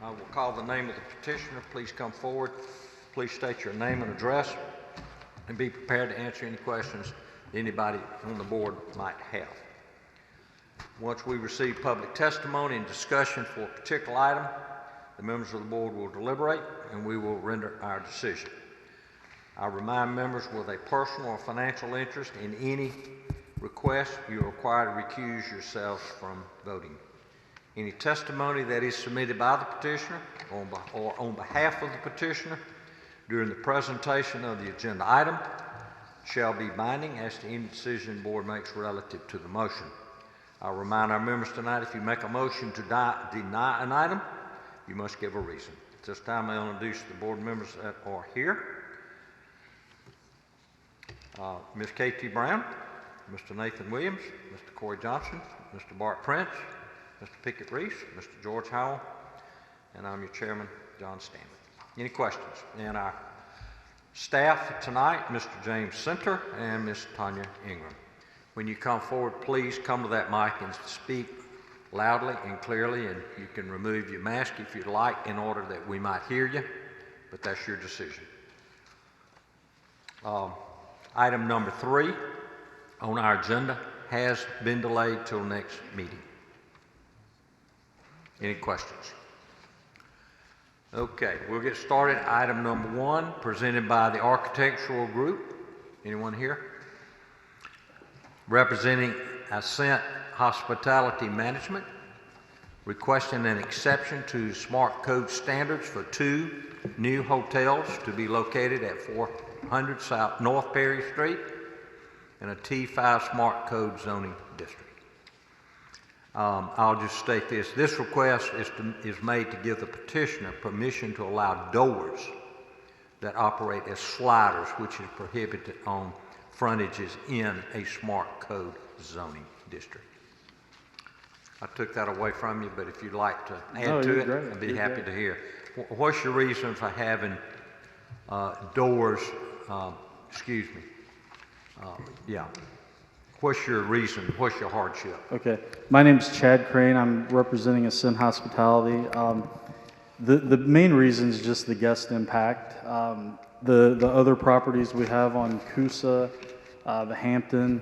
I will call the name of the petitioner. Please come forward. Please state your name and address, and be prepared to answer any questions anybody on the board might have. Once we receive public testimony and discussion for a particular item, the members of the board will deliberate and we will render our decision. I remind members with a personal or financial interest in any request, you are required to recuse yourselves from voting. Any testimony that is submitted by the petitioner or on behalf of the petitioner during the presentation of the agenda item shall be binding as to any decision the board makes relative to the motion. I'll remind our members tonight, if you make a motion to deny an item, you must give a reason. At this time, I'll introduce the board members that are here. Ms. K.T. Brown, Mr. Nathan Williams, Mr. Corey Johnson, Mr. Bart Prince, Mr. Pickett Reese, Mr. George Howell, and I'm your chairman, John Stanley. Any questions? And our staff tonight, Mr. James Center and Ms. Tanya Ingram. When you come forward, please come to that mic and speak loudly and clearly, and you can remove your mask if you'd like in order that we might hear you, but that's your decision. Item number 3 on our agenda has been delayed till next meeting. Any questions? Okay, we'll get started. Item number 1, presented by the Architectural Group. Anyone here? Representing Ascent Hospitality Management, requesting an exception to smart code standards for 2 new hotels to be located at 400 South North Perry Street in a T5 smart code zoning district. I'll just state this. This request is made to give the petitioner permission to allow doors that operate as sliders, which is prohibited on frontages in a smart code zoning district. I took that away from you, but if you'd like to add to it, I'd be happy to hear. What's your reason for having doors, what's your reason, what's your hardship? Okay, my name's Chad Crane. I'm representing Ascent Hospitality. The main reason is just the guest impact. The other properties we have on Coosa, the Hampton,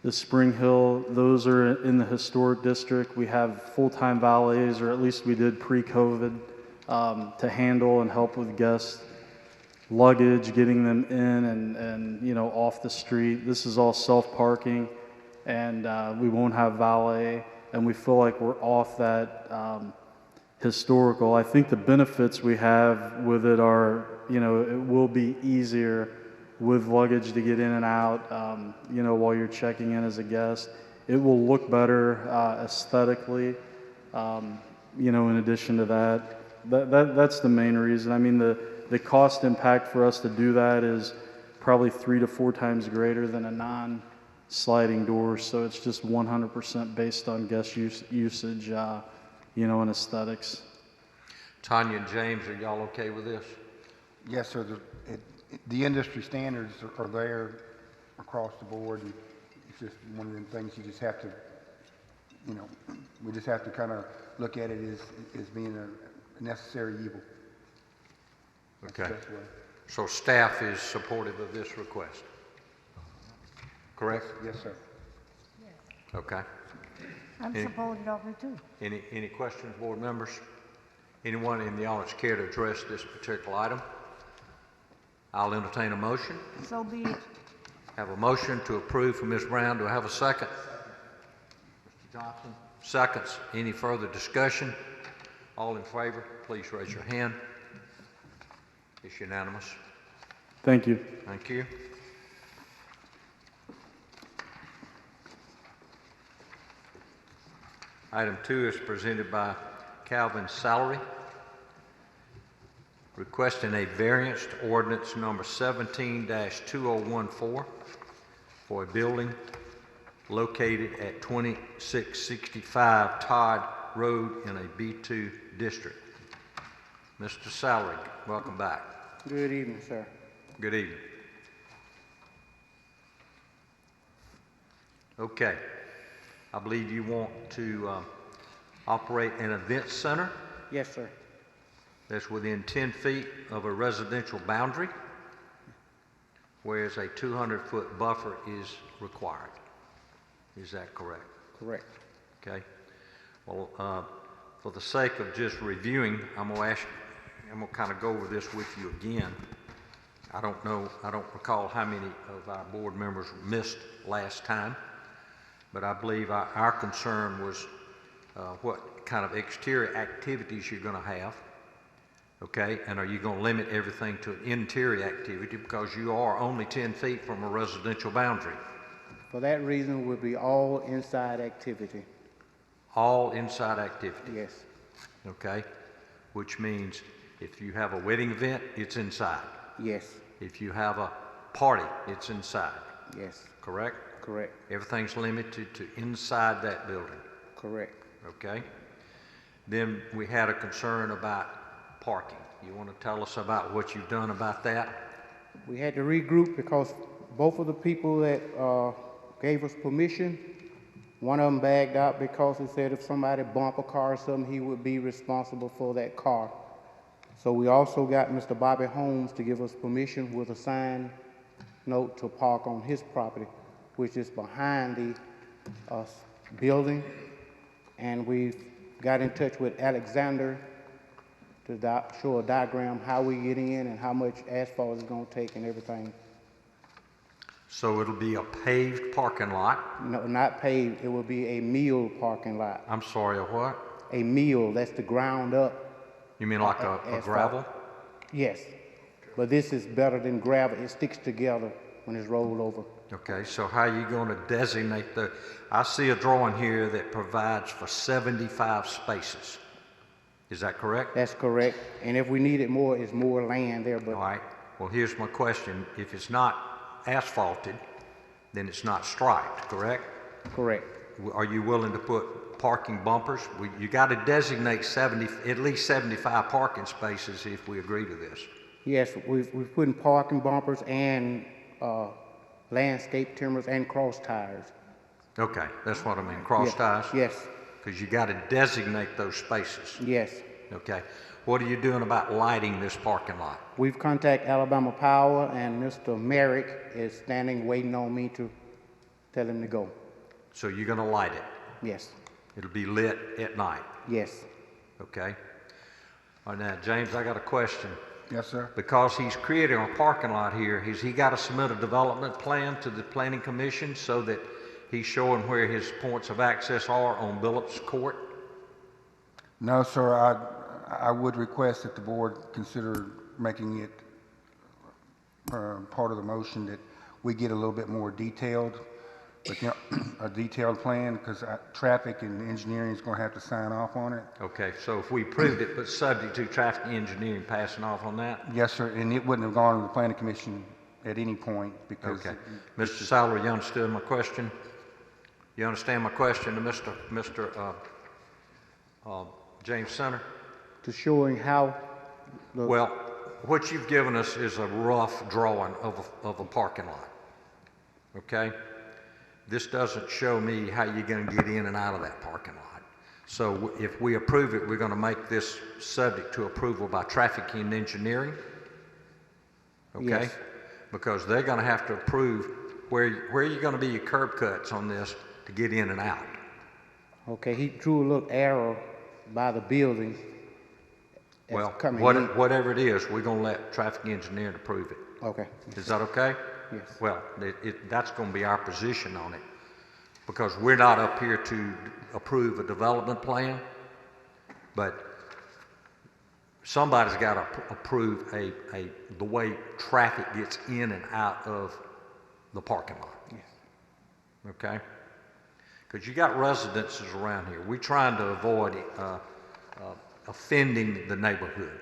the Spring Hill, those are in the historic district. We have full-time valets, or at least we did pre-COVID, to handle and help with guests' luggage, getting them in and off the street. This is all self-parking, and we won't have valet, and we feel like we're off that historical. I think the benefits we have with it are, it will be easier with luggage to get in and out, while you're checking in as a guest. It will look better aesthetically, in addition to that. That's the main reason. I mean, the cost impact for us to do that is probably 3 to 4 times greater than a non-sliding door, so it's just 100% based on guest usage, and aesthetics. Tanya and James, are y'all okay with this? Yes, sir. The industry standards are there across the board, and it's just one of the things you just have to, we just have to kind of look at it as being a necessary evil. Okay. So staff is supportive of this request? Correct? Yes, sir. Okay. I'm supportive of it too. Any questions, board members? Anyone in the audience care to address this particular item? I'll entertain a motion. So be it. Have a motion to approve from Ms. Brown. Do I have a second? Mr. Johnson? Seconds. Any further discussion? All in favor, please raise your hand. It's unanimous. Thank you. Thank you. Item 2 is presented by Calvin Salary, requesting a variance to ordinance number 17-2014 for a building located at 2665 Todd Road in a B2 district. Mr. Salary, welcome back. Good evening, sir. Good evening. Okay. I believe you want to operate an event center Yes, sir. That's within 10 feet of a residential boundary, whereas a 200-foot buffer is required. Is that correct? Correct. Okay. Well, for the sake of just reviewing, I'm gonna kind of go over this with you again. I don't recall how many of our board members missed last time, but I believe our concern was what kind of exterior activities you're gonna have, okay? And are you gonna limit everything to an interior activity because you are only 10 feet from a residential boundary? For that reason, it would be all inside activity. All inside activity, Yes. okay? Which means if you have a wedding event, it's inside. Yes. If you have a party, it's inside, Yes. correct? Correct. Everything's limited to inside that building, Correct. okay? Then we had a concern about parking. You want to tell us about what you've done about that? We had to regroup because both of the people that gave us permission, one of them bagged out because he said if somebody bumped a car or something, he would be responsible for that car. So we also got Mr. Bobby Holmes to give us permission with a sign note to park on his property, which is behind the building. And we got in touch with Alexander to show a diagram how we get in and how much asphalt it's going to take and everything. So it'll be a paved parking lot. No, not paved. It will be a mill parking lot. I'm sorry, a what? A mill, that's the ground up. You mean like a asphalt. gravel? Yes. But this is better than gravel. It sticks together when it's rolled over. Okay, so how are you going to designate I see a drawing here that provides for 75 spaces. Is that correct? That's correct. And if we needed more, it's more land there, All but right. Well, here's my question. If it's not asphalted, then it's not striped, correct? correct. Are you willing to put parking bumpers? You got to designate at least 75 parking spaces if we agree to this. Yes, we've put in parking bumpers and landscape timbers and cross tires. Okay, that's what I mean, cross ties? Yes, Because you got to designate those spaces. yes. Okay. What are you doing about lighting this parking lot? We've contacted Alabama Power, and Mr. Merrick is standing waiting on me to tell him to go. So you're going to light it. Yes, It'll be lit at night. yes. Okay. All right, now, James, I got a question. Yes, sir. Because he's creating a parking lot here, has he got to submit a development plan to the Planning Commission so that he's showing where his points of access are on Billups Court? No, sir, I would request that the board consider making it part of the motion that we get a little bit more detailed, but you know, a detailed plan, because traffic and engineering is going to have to sign off on it. Okay, so if we approved it, but subject to traffic engineering passing off on that? Yes, sir, and it wouldn't have gone to the planning commission at any point because. Okay. Mr. Sauer, you understood my question? You understand my question to Mr. James Center? To showing how the, Well, what you've given us is a rough drawing of a parking lot, okay? This doesn't show me how you're going to get in and out of that parking lot. So if we approve it, we're going to make this subject to approval by traffic and engineering, okay? Yes. Because they're going to have to approve where you're going to be your curb cuts on this to get in and out. okay, he drew a little arrow by the building. as Well, coming in. whatever it is, we're going to let traffic engineering approve it. Okay, Is that okay? yes, Well, that's going to be our position on it, because we're not up here to approve a development plan, but somebody's got to approve the way traffic gets in and out of the parking lot. yes. Okay? Because you got residences around here. We're trying to avoid offending the neighborhood.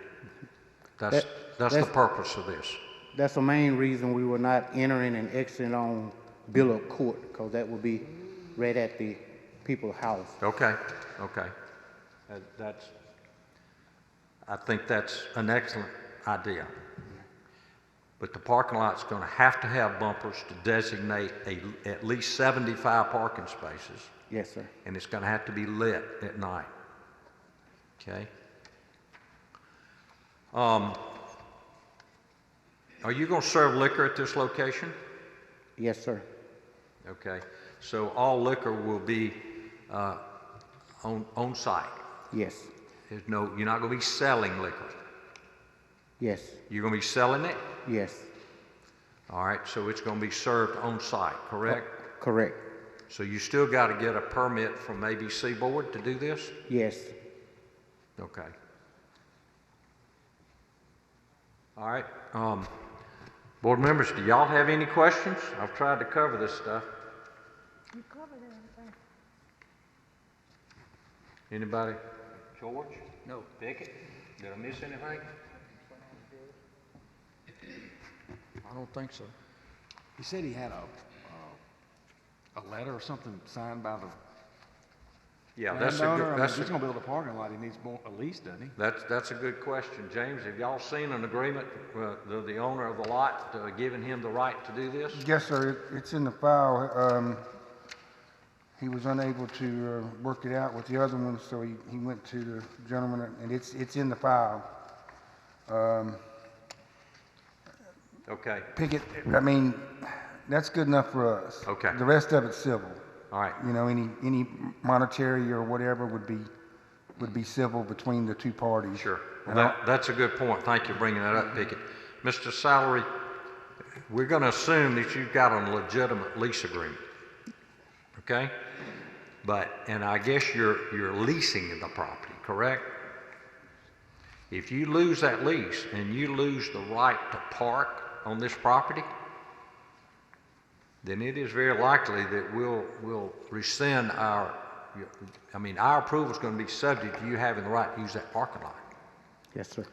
That's the that's- purpose of this. That's the main reason we were not entering and exiting on Billup Court, because that would be right at the people's house. Okay. I think that's an excellent idea. But the parking lot's going to have bumpers to designate at least 75 parking spaces, Yes, sir. and it's going to have to be lit at night. Okay? Are you going to serve liquor at this location? Yes, sir. Okay, so all liquor will be on site. Yes. You're not going to be selling liquor. Yes. You're going to be selling it? Yes. All right, so it's going to be served on site, correct? Correct. So you still got to get a permit from ABC Board to do this? Yes. Okay. All right, board members, do y'all have any questions? I've tried to cover this stuff. You covered everything. Anybody? George? No. Pickett? Did I miss anything? I don't think so. He said he had a letter or something signed by the Yeah, that's a landowner. good, I mean, that's if he's a, gonna build a parking lot, he needs more, a lease, doesn't he? that's a good question. James, have y'all seen an agreement, the owner of the lot, giving him the right to do this? Yes, sir, it's in the file. He was unable to work it out with the other one, so he went to the gentleman, and it's in the file. Okay, Pickett, I mean, that's good enough for us. Okay. The rest of it's civil. all right. You know, any monetary or whatever would be civil between the two parties. Sure. And Well, that's a good point. Thank you for bringing that up, Pickett. Mr. Salary, we're going to assume that you've got a legitimate lease agreement, okay? And I guess you're leasing the property, correct? If you lose that lease and you lose the right to park on this property, then it is very likely that we'll rescind our approval is going to be subject to you having the right to use that parking lot. Yes, sir.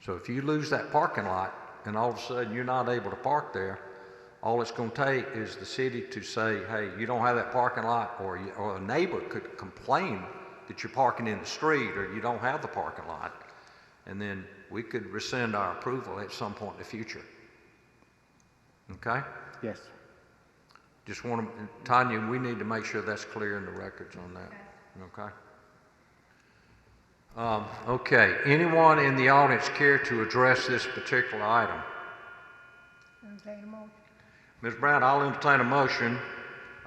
So if you lose that parking lot and all of a sudden you're not able to park there, all it's going to take is the city to say, hey, you don't have that parking lot, or a neighbor could complain that you're parking in the street or you don't have the parking lot, and then we could rescind our approval at some point in the future. Okay? Yes. Just want to, Tanya, we need to make sure that's clear in the records on that. Okay? Okay, anyone in the audience care to address this particular item? Entertain a motion. Ms. Brown, I'll entertain a motion.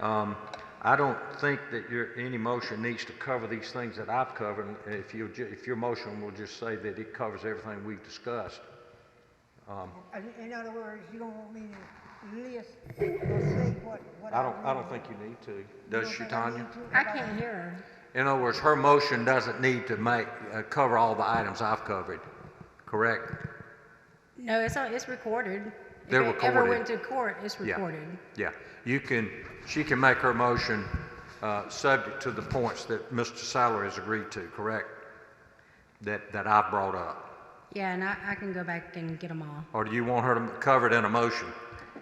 I don't think that any motion needs to cover these things that I've covered. If your motion will just say that it covers everything we've discussed. In other words, you don't want me to list or say what I don't think you need to. Does she, Tanya? I can't hear her. In other words, her motion doesn't need to cover all the items I've covered, correct? No, it's recorded. They're If it ever recorded. went to court, it's recorded. Yeah, she can make her motion subject to the points that Mr. Saller has agreed to, correct? That I've brought up. Yeah, and I can go back and get them all. Or do you want her to cover it in a motion?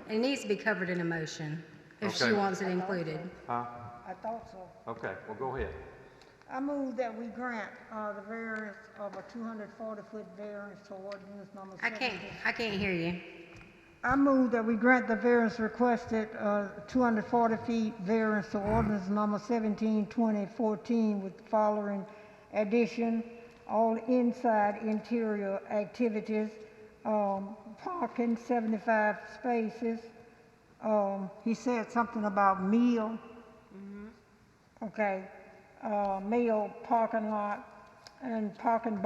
It needs to be covered in a motion if she Okay. wants it included. Huh? I thought so. Okay, well, go ahead. I move that we grant the variance of a 240-foot variance to ordinance number 17. I can't hear you. I move that we grant the variance requested, 240 feet variance to ordinance number 17/2014 with the following addition: all inside interior activities, parking 75 spaces. He said something about meal. Okay, meal parking lot and parking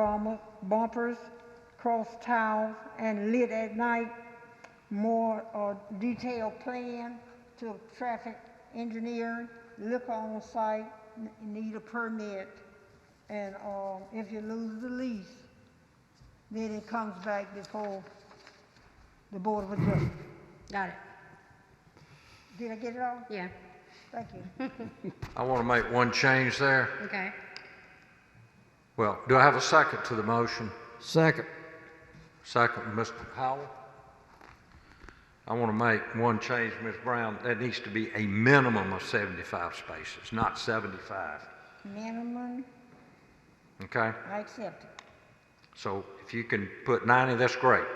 bumpers, cross towers and lit at night. More detailed plan to traffic engineering, liquor on site, need a permit. And if you lose the lease, then it comes back before the Board of Adjustment. Got it. Did I get it all? Yeah. Thank you. I want to make one change there. Okay. Well, do I have a second to the motion? Second. Second, Mr. Howell. I want to make one change, Ms. Brown. That needs to be a minimum of 75 spaces, not 75. Minimum, Okay? I accept it. So if you can put 90, that's great,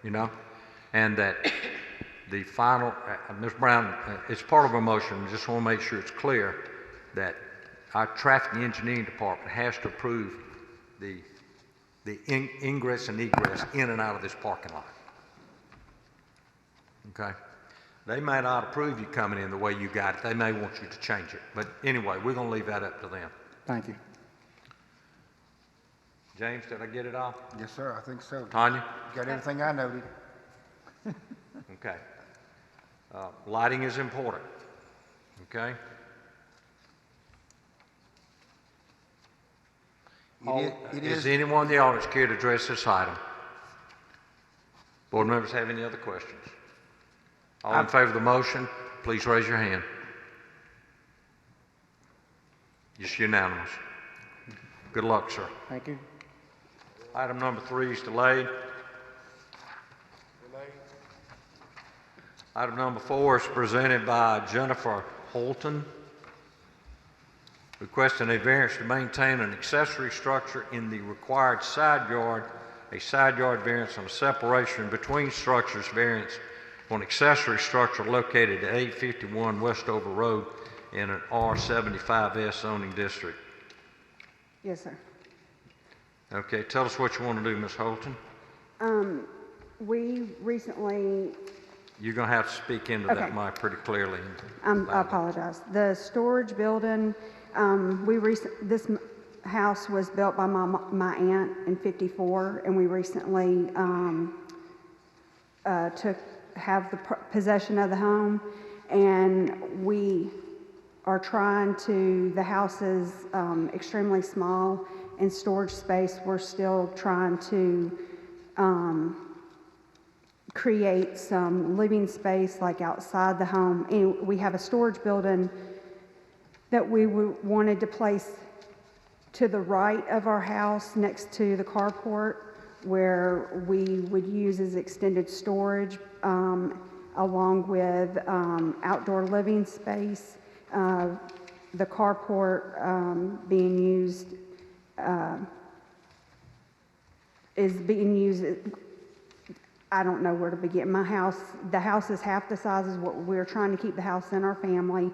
and that the final, Ms. Brown, it's part of a motion, just want to make sure it's clear that our traffic and engineering department has to approve the the ingress and egress in and out of this parking lot. Okay? They may not approve you coming in the way you got it. They may want you to change it. But anyway, we're going to leave that up to them. Thank you. James, did I get it all? Yes, sir, I think so. Tanya? Got everything I noted. Okay. Lighting is important. Okay? Is anyone in the audience care to address this item? Board members have any other questions? All in favor of the motion, please raise your hand. It's unanimous. Good luck, sir. Thank you. Item number 3 is delayed. Item number 4 is presented by Jennifer Holton, requesting a variance to maintain an accessory structure in the required side yard, a side yard variance on a separation between structures variance on accessory structure located at 851 Westover Road in an R75S zoning district. Yes, sir. Okay, tell us what you want to do, Ms. Holton. We recently, You're going to have to speak into Okay. that mic pretty clearly. I apologize. The storage building, this house was built by my aunt in '54, and we recently have the possession of the home, and we are trying to, the house is extremely small, and storage space, we're still trying to create some living space like outside the home. And we have a storage building that we wanted to place to the right of our house next to the carport, where we would use as extended storage, along with outdoor living space. The carport being used is being used. I don't know where to begin. The house is half the size as what we're trying to keep the house in our family.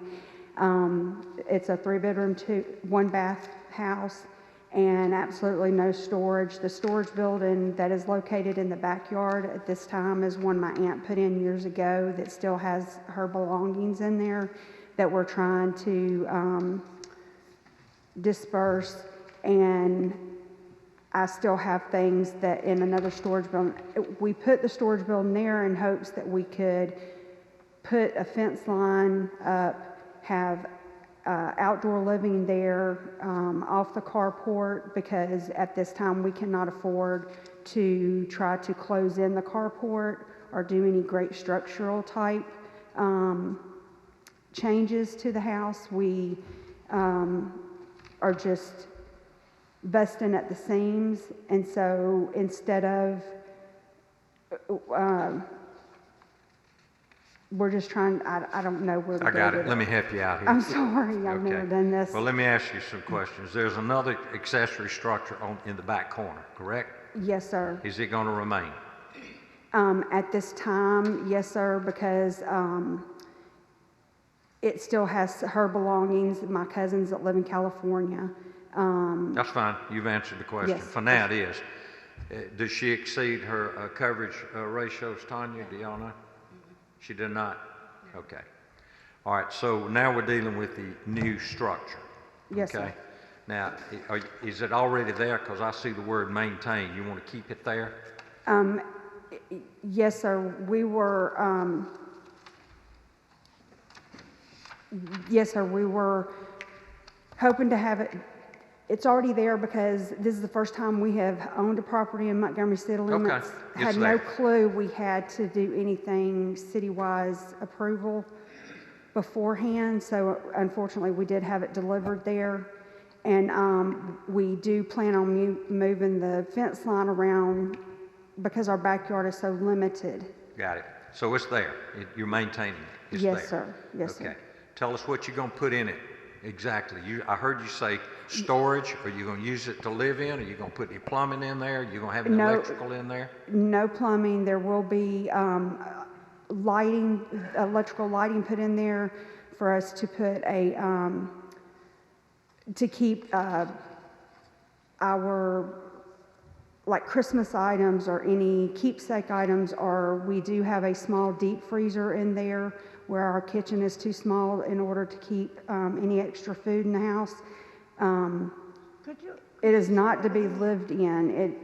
It's a 3-bedroom, 1-bath house, and absolutely no storage. The storage building that is located in the backyard at this time is one my aunt put in years ago that still has her belongings in there that we're trying to disperse, and I still have things that in another storage building. We put the storage building there in hopes that we could put a fence line up, have outdoor living there off the carport, because at this time we cannot afford to try to close in the carport or do any great structural type changes to the house. We are just busting at the seams, and so instead of we're just trying, I don't know where to go I got with it. Let me help you out here. I'm sorry, I've never Okay. done this. Well, let me ask you some questions. There's another accessory structure in the back corner, correct? Yes, sir. Is it going to remain? At this time, yes, sir, because it still has her belongings, my cousins that live in California. That's fine. You've answered the question. Yes. For now, it is. Does she exceed her coverage ratios, Tanya? Do y'all know? She did not? Okay. All right, so now we're dealing with the new structure. Yes, sir. Okay. Now, is it already there? Because I see the word maintain. You want to keep it there? Yes, sir. We were, yes, sir. We were hoping to have it. It's already there because this is the first time we have owned a property in Montgomery city limits. It's Had there. no clue we had to do anything city-wise approval beforehand. So unfortunately, we did have it delivered there. And we do plan on moving the fence line around because our backyard is so limited. Got it. So it's there. You're maintaining it. It's Yes, there. sir. Yes, sir. Okay. Tell us what you're going to put in it exactly. I heard you say storage. Are you going to use it to live in? Are you going to put any plumbing in there? Are you going to have any No. electrical in there? No plumbing. There will be lighting, electrical lighting put in there for us to put a, to keep our like Christmas items or any keepsake items, or we do have a small deep freezer in there where our kitchen is too small in order to keep any extra food in the house. Could you, It is not to be lived in.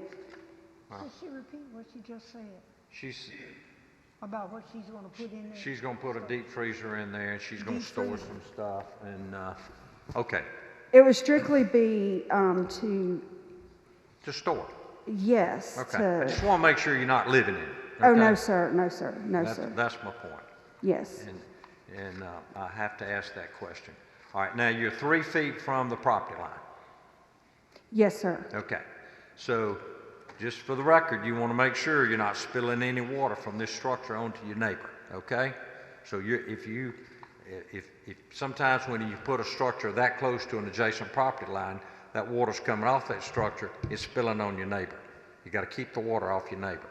could she repeat what she just said She's, about what she's gonna put in there? she's gonna put a deep freezer in there, and she's gonna Deep store freezer. some stuff, and, okay, It would strictly be to, to store. yes, Okay, I to, just wanna make sure you're not living in it. oh, no, okay? sir, no, sir, no, sir. That's my point. Yes, And I have to ask that question. All right, now you're 3 feet from the property line. yes, sir. Okay, so just for the record, you want to make sure you're not spilling any water from this structure onto your neighbor, okay? So if sometimes when you put a structure that close to an adjacent property line, that water's coming off that structure, it's spilling on your neighbor. You got to keep the water off your neighbor,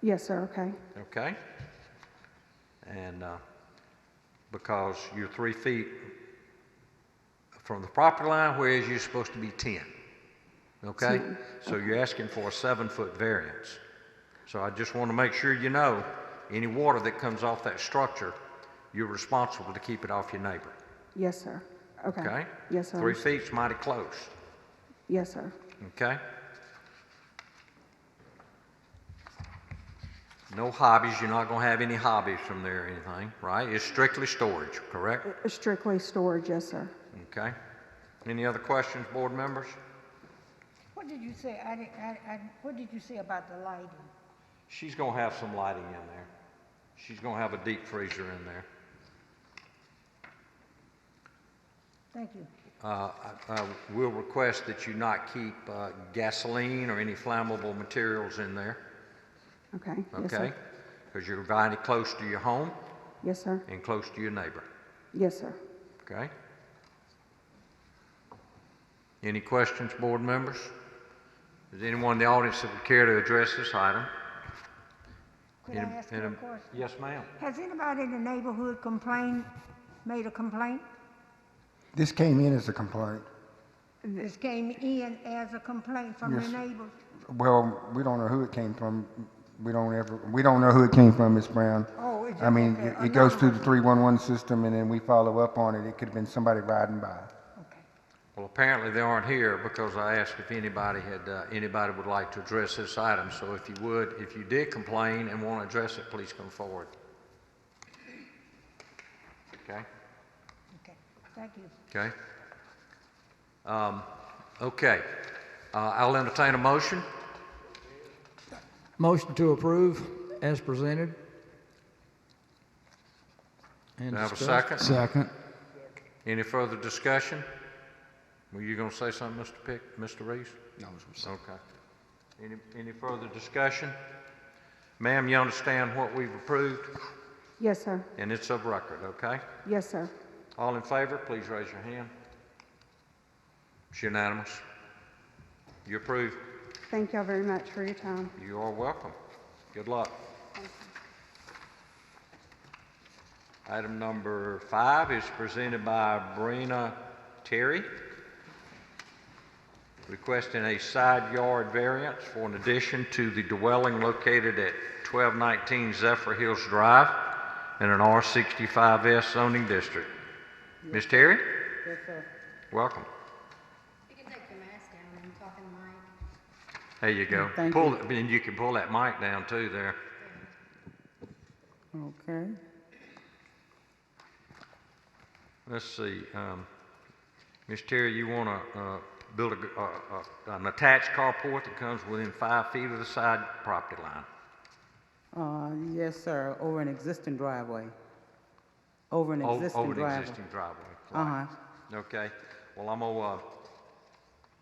Yes, sir, okay. okay? And because you're 3 feet from the property line, whereas you're supposed to be 10. Okay? 10, So you're asking for a 7-foot variance. So I just want to make sure you know, any water that comes off that structure, you're responsible to keep it off your neighbor. Yes, sir, okay. Okay? Yes, sir. 3 feet's mighty close. Yes, sir. Okay? No hobbies, you're not going to have any hobbies from there or anything, right? It's strictly storage, correct? Strictly storage, yes, sir. Okay? Any other questions, board members? What did you say? What did you say about the lighting? She's going to have some lighting in there. She's going to have a deep freezer in there. Thank you. I will request that you not keep gasoline or any flammable materials in there, Okay, yes, okay? sir. Because you're very close to your home Yes, sir. and close to your neighbor, Yes, sir. okay? Any questions, board members? Is anyone in the audience that would care to address this item? Could I ask you a question? Yes, ma'am. Has anybody in the neighborhood made a complaint? This came in as a complaint. This came in as a complaint from the Yes. neighbors? Well, we don't know who it came from. We don't know who it came from, Ms. Brown. Oh, it just, I mean, okay, it goes through the anonymous. 311 system, and then we follow up on it. It could have been somebody riding by. Okay. Well, apparently they aren't here because I asked if anybody would like to address this item. So if you did complain and want to address it, please come forward. Okay? Okay, thank you. Okay? Okay. I'll entertain a motion. Motion to approve as presented. And Do I have a discuss. second? Second. Any further discussion? Were you going to say something, Mr. Reese? No, I was gonna say. Okay. Any further discussion? Ma'am, you understand what we've approved? Yes, sir. And it's of record, okay? Yes, sir. All in favor, please raise your hand. It's unanimous. You approve. Thank y'all very much for your time. You are welcome. Good luck. Item number 5 is presented by Brina Terry, requesting a side yard variance for an addition to the dwelling located at 1219 Zephyr Hills Drive in an R65S zoning district. Ms. Terry? Yes, sir. Welcome. You can take your mask down and talk in the mic. There you go. Thank Pull you. it, and you can pull that mic down too there. Okay. Let's see, Ms. Terry, you want to build an attached carport that comes within 5 feet of the side property line? Yes, sir, over an existing driveway. Over an existing Over the driveway. existing driveway. Uh-huh. Okay, well, I'm gonna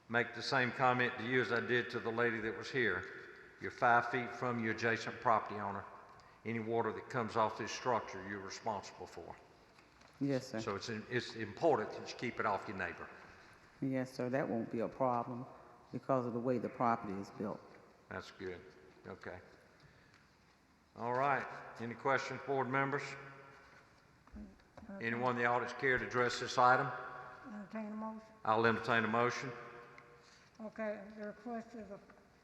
make the same comment to you as I did to the lady that was here. You're 5 feet from your adjacent property owner. Any water that comes off this structure, you're responsible for. Yes, sir. So it's important that you keep it off your neighbor. Yes, sir, that won't be a problem because of the way the property is built. That's good, okay. All right, any questions, board members? Anyone in the audience care to address this item? Entertain a motion? I'll entertain a motion. Okay, the request is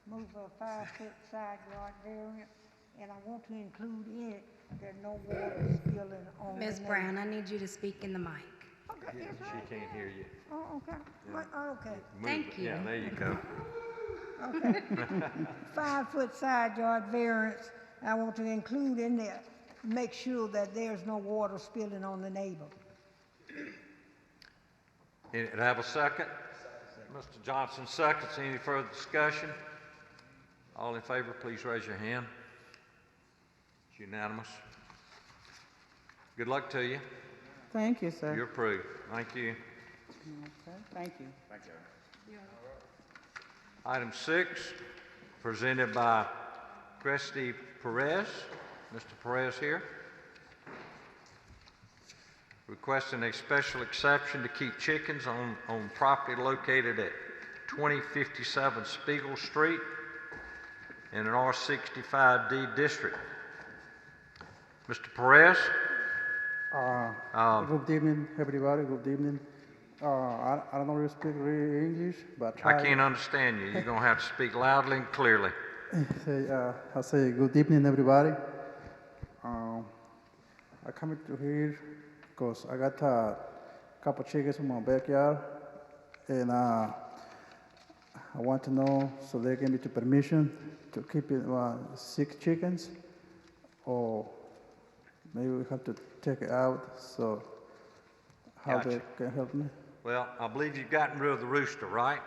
move a 5-foot side yard variance, and I want to include in it that no water spilling on the Ms. neighbor. Brown, I need you to speak in the mic. Okay, it's She right can't hear you. Oh, okay. Okay. Move Thank it. you. Yeah, there you go. 5-foot side yard variance, I want to include in there, make sure that there's no water spilling on the neighbor. It have a second? Mr. Johnson seconds. Any further discussion? All in favor, please raise your hand. It's unanimous. Good luck to you. Thank you, sir. You're approved. Thank you. Okay, thank you. Item 6, presented by Cresty Perez. Mr. Perez here. Requesting a special exception to keep chickens on property located at 2057 Spiegel Street in an R65D district. Mr. Perez? Good evening, everybody. Good evening. I don't know if you speak really English, but I can't understand you. You're going to have to speak loudly and clearly. I say good evening, everybody. I come to here because I got a couple chickens in my backyard, and I want to know so they give me the permission to keep it 6 chickens, or maybe we have to take it out. So how Gotcha. they can help me? Well, I believe you've gotten rid of the rooster, right?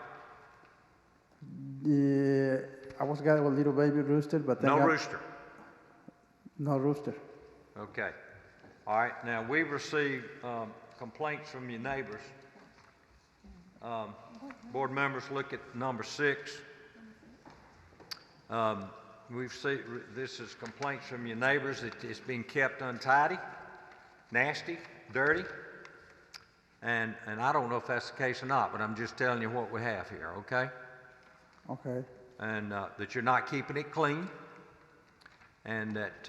Yeah, I was got a little baby rooster, but then No rooster. No rooster. Okay. All right. Now, we've received complaints from your neighbors. Board members, look at number 6. We've seen, this is complaints from your neighbors that it's being kept untidy, nasty, dirty. And I don't know if that's the case or not, but I'm just telling you what we have here, okay? Okay. And that you're not keeping it clean, and that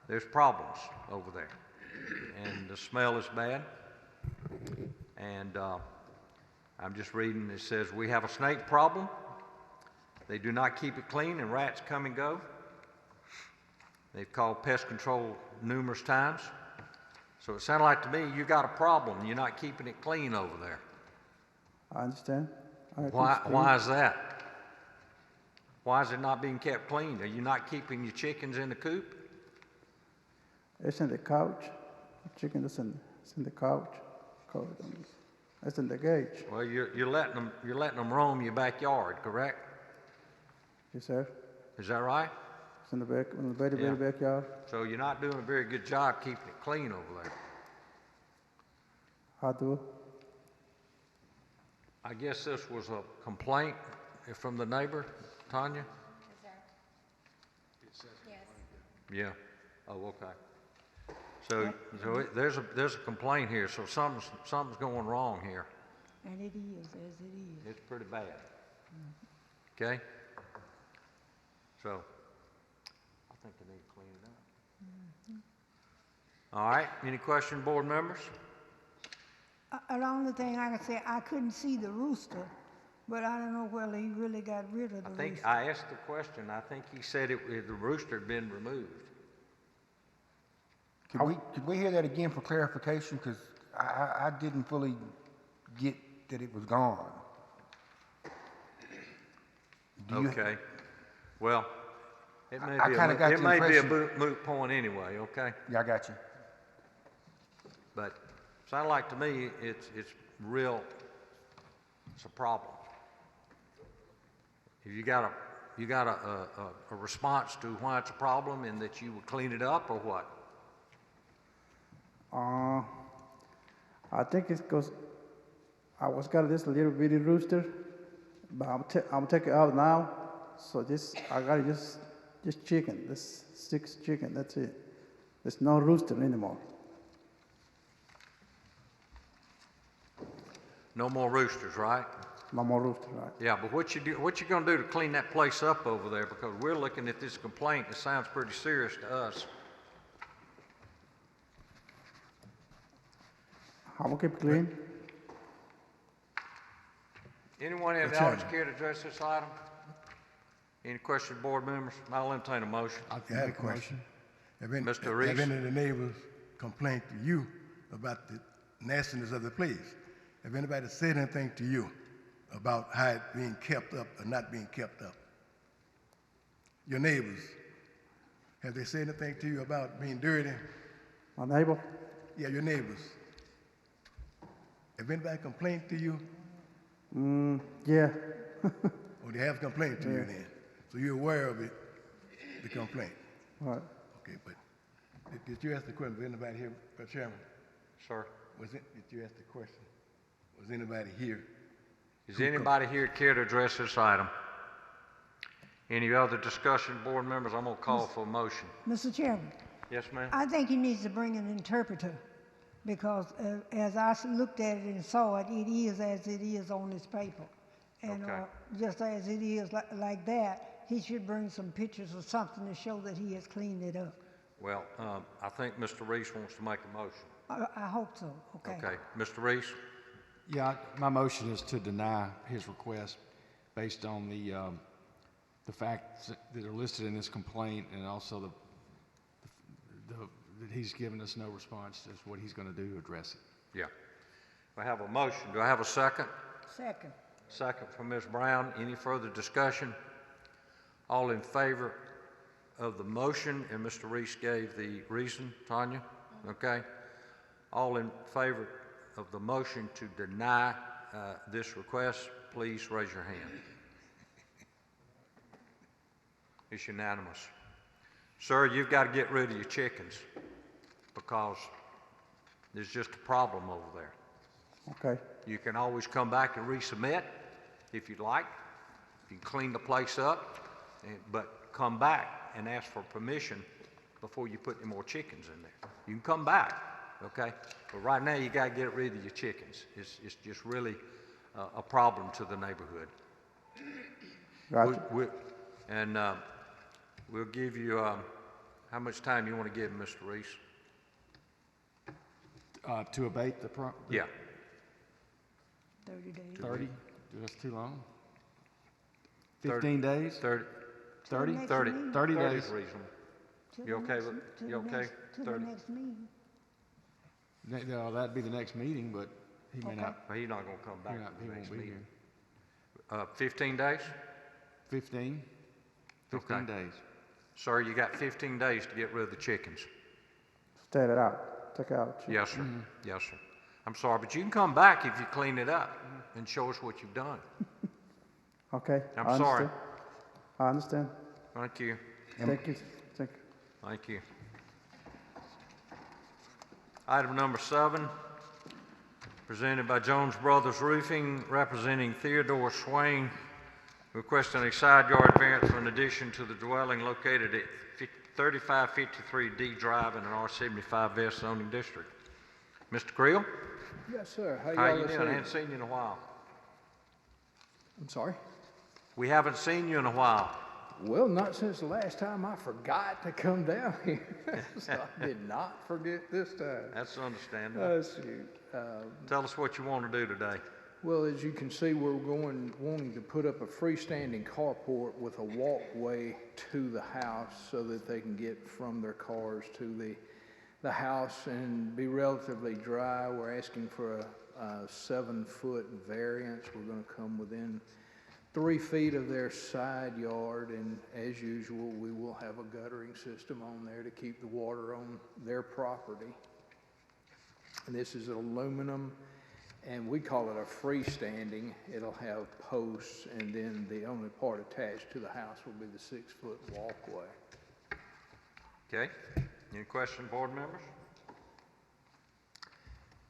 there's problems over there. And the smell is bad. And I'm just reading, it says, we have a snake problem. They do not keep it clean, and rats come and go. They've called pest control numerous times. So it sounded like to me you got a problem. You're not keeping it clean over there. I understand. I think Why, it's clean. why is that? Why is it not being kept clean? Are you not keeping your chickens in the coop? It's in the couch. The chicken is in the couch. It's in the cage. Well, you're letting them roam your backyard, correct? Yes, sir. Is that right? It's in the back, in the very, Yeah. very backyard. So you're not doing a very good job keeping it clean over there. I do. I guess this was a complaint from the neighbor, Tanya? Yes. Yeah. Oh, okay. So there's a complaint here. So something's going wrong here. And it is, as it is. It's pretty bad. Okay? So I think they need to clean it up. All right. Any question, board members? The only thing I can say, I couldn't see the rooster, but I don't know whether he really got rid of the I rooster. think I asked the question. I think he said the rooster had been removed. Could we hear that again for clarification? Because I didn't fully get that it was gone. Okay. Well, it may I be kinda got it the may be a impression- moot point anyway. Okay. Yeah, I got you. But sound like to me it's real. It's a problem. If you got a response to why it's a problem and that you would clean it up or what? I think it's because I was got this little bitty rooster, but I'm taking it out now. So I got just chicken, this 6 chicken. That's it. There's no rooster anymore. No more roosters, right? No more rooster, right? Yeah, but what you gonna do to clean that place up over there? Because we're looking at this complaint. It sounds pretty serious to us. I'm gonna keep it clean. Anyone in the audience care to address this item? Any questions, board members? I'll entertain a motion. I I have a question. Mr. Reese? Have any of the neighbors complained to you about the nastiness of the place? Have anybody said anything to you about how it being kept up or not being kept up? Your neighbors, have they said anything to you about being dirty? My neighbor? Yeah, your neighbors. Have anybody complained to you? Yeah. Or they have complained to you then? So you're aware of it, the complaint? Right. Okay, but did you ask the question? Was anybody here, Chairman? Sir? Did you ask the question? Was anybody here? Is anybody here care to address this item? Any other discussion, board members? I'm going to call for a motion. Mr. Chairman, Yes, ma'am? I think he needs to bring an interpreter because as I looked at it and saw it, it is as it is on this paper. And Okay. just as it is like that, he should bring some pictures or something to show that he has cleaned it up. Well, I think Mr. Reese wants to make a motion. I hope so, okay? Okay. Mr. Reese? Yeah, my motion is to deny his request based on the facts that are listed in this complaint and also that he's given us no response as what he's going to do to address it. Yeah. I have a motion. Do I have a second? Second. Second from Ms. Brown. Any further discussion? All in favor of the motion, and Mr. Reese gave the reason, Tanya? Okay. All in favor of the motion to deny this request, please raise your hand. It's unanimous. Sir, you've got to get rid of your chickens because there's just a problem over there. Okay. You can always come back and resubmit if you'd like. You can clean the place up, but come back and ask for permission before you put any more chickens in there. You can come back, okay? But right now, you got to get rid of your chickens. It's just really a problem to the neighborhood. Gotcha. We'll give you, how much time you want to give Mr. Reese? To abate the Yeah. 30 days. 30? That's too long? 30 15 days? 30. 30? Next 30 meeting. 30 30 days. is reasonable. Till You the okay next- with- till you the okay? next- Till the 30. next meeting. No, that'd be the next meeting, but he may Okay. not, Well, he's not going to come back he to the won't next be meeting. here. 15 days? 15 Okay. days. Sir, you got 15 days to get rid of the chickens. Stat it out. Take out. Yes, sir. Yes, sir. I'm sorry, but you can come back if you clean it up and show us what you've done. Okay. I'm I sorry. understand. I understand. Thank you. Thank you. Thank you. Thank you. Item number 7, presented by Jones Brothers Roofing, representing Theodore Swain, requesting a side yard variance for an addition to the dwelling located at 3553D Drive in an R75 West zoning district. Mr. Creel? Yes, sir. How y'all you this doing? I evening? haven't seen you in a while. I'm sorry? We haven't seen you in a while. Well, not since the last time I forgot to come down here. So I did not forget this time. That's understandable. Let's see. Tell us what you want to do today. Well, as you can see, we're wanting to put up a freestanding carport with a walkway to the house so that they can get from their cars to the house and be relatively dry. We're asking for a 7-foot variance. We're going to come within 3 feet of their side yard, and as usual, we will have a guttering system on there to keep the water on their property. And this is aluminum, and we call it a freestanding. It'll have posts, and then the only part attached to the house will be the 6-foot walkway. Okay? Any questions, board members?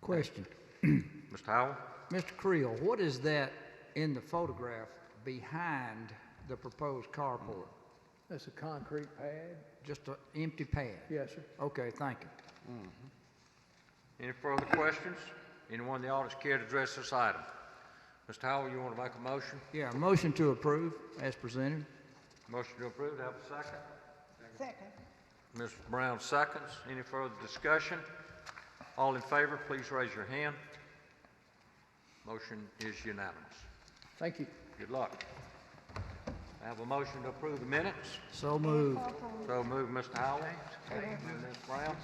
Question. Mr. Howell? Mr. Creel, what is that in the photograph behind the proposed carport? That's a concrete pad? Just an empty pad? Yes, sir. Okay, thank you. Any further questions? Anyone in the audience care to address this item? Mr. Howell, you want to make a motion? Yeah, motion to approve as presented. Motion to approve, have a second? Second. Ms. Brown seconds. Any further discussion? All in favor, please raise your hand. Motion is unanimous. Thank you. Good luck. I have a motion to approve the minutes. So moved. So move, Mr. Howell. Ms. Brown.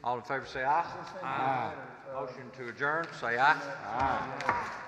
All in favor say aye. Aye. Motion to adjourn, say aye. Aye.